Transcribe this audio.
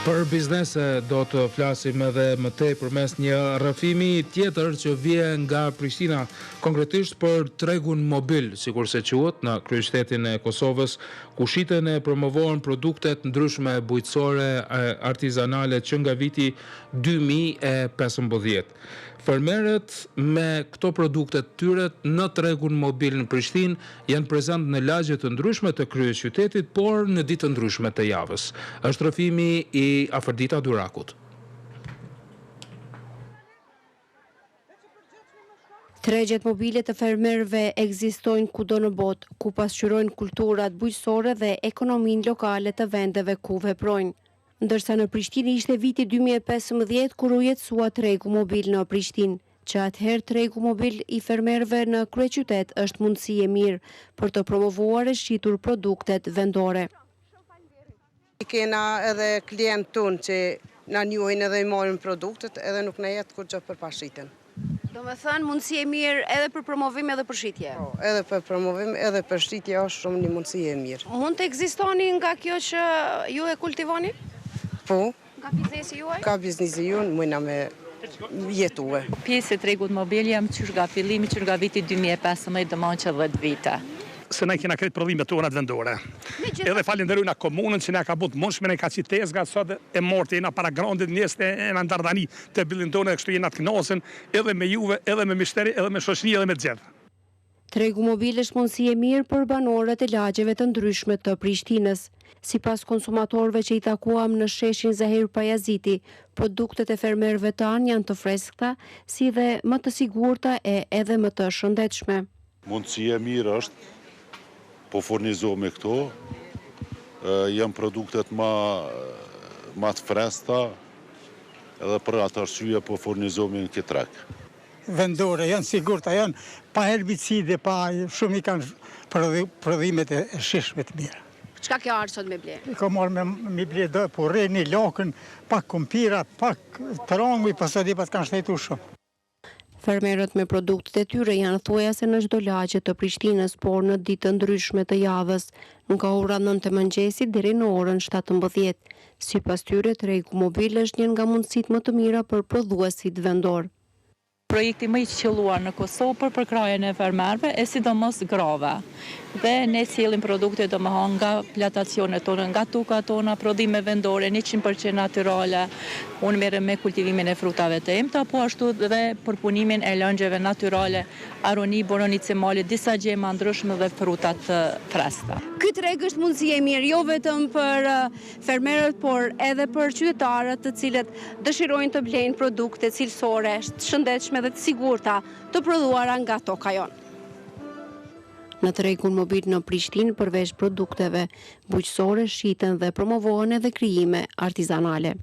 Për biznese do të flasim edhe më tej përmes një rrëfimi tjetër që vjen nga Prishtina, konkretisht për tregun mobil, sikur se quhet, në kryeqytetin e Kosovës, ku shiten e promovohen produktet ndryshme bujqësore artizanale që nga viti 2015. Fermerët me këto produkte të tyre në tregun mobil në Prishtinë janë prezent në lagje të ndryshme të kryeqytetit, por në ditë të ndryshme të javës. Është rrëfimi i Afërdita Durakut. Tregjet mobile të fermerëve ekzistojnë kudo në botë, ku pasqyrojnë kulturat bujqësore dhe ekonominë lokale të vendeve ku veprojnë. Ndërsa në Prishtinë ishte viti 2015 kur u jetësua tregu mobil në Prishtinë, që atëherë tregu mobil i fermerëve në kryeqytet është mundësi e mirë për të promovuar e shitur produktet vendore. Kena edhe klientë tonë që na njohin edhe i marrin produktet edhe nuk na jetë kur gjë për pashiten. Do me thënë mundësi e mirë edhe për promovim edhe për shitje? Po, edhe për promovim edhe për shitje është shumë një mundësi e mirë. Mund të ekzistoni nga kjo që ju e kultivoni? Po. Nga biznesi juaj? Ka biznesi juaj, mujna me jetue. Pjesë e tregut mobil jam qysh nga fillimi, qysh nga viti 2015, domethënë që 10 vite. Se ne kena kretë prodhimet tona të vendore. Edhe falenderoj na komunën që na ka bërë mundshme, ne ka qitez nga sot e morti na para grandit njëste e na ndardani të billin tonë, kështu jena të kënaqur edhe me juve, edhe me mishteri, edhe me shoqëri, edhe me të gjithë. Tregu mobil është mundësi e mirë për banorët e lagjeve të ndryshme të Prishtinës. Sipas konsumatorëve që i takuam në sheshin Zahir Pajaziti, produktet e fermerëve tanë janë të freskëta, si dhe më të sigurta e edhe më të shëndetshme. Mundësi e mirë është, po furnizohemi këto, janë produktet ma të freskëta, edhe për atë arsye po furnizohemi në këtë treg. Vendore, janë sigurta, janë pa herbicide, pa shumë i kanë prodhimet e shishme të mira. Çka kjo ardhë sot me ble? Ka marrë me ble do, po rreni, lakën, pak kumpira, pak trangu, pasat i pas kanë shtetu shumë. Fermerët me produktet e tyre janë thuajase në çdo lagje të Prishtinës, por në ditë të ndryshme të javës, nga ora 9 të mëngjesit deri në orën 17. Sipas tyre, tregu mobil është një nga mundësitë më të mira për prodhuesit vendor. Projekti më i qelluar në Kosovë për përkrajen e fermerëve e sidomos grave. Dhe ne sjellim produkte domethënë nga plantacionet tona, nga tukat tona, prodhime vendore 100% natyrale. Unë merrem me kultivimin e frutave të emta, po ashtu dhe përpunimin e lëngjeve natyrale, aroni, boronice male, disa gjema ndryshme dhe frutat të freskëta. Ky treg është mundësi e mirë jo vetëm për fermerët, por edhe për qytetarët të cilët dëshirojnë të blejnë produkte cilësore, të shëndetshme dhe të sigurta të prodhuara nga toka jonë. Në tregun mobil në Prishtinë, përveç produkteve bujqësore, shiten dhe promovohen edhe krijime artizanale.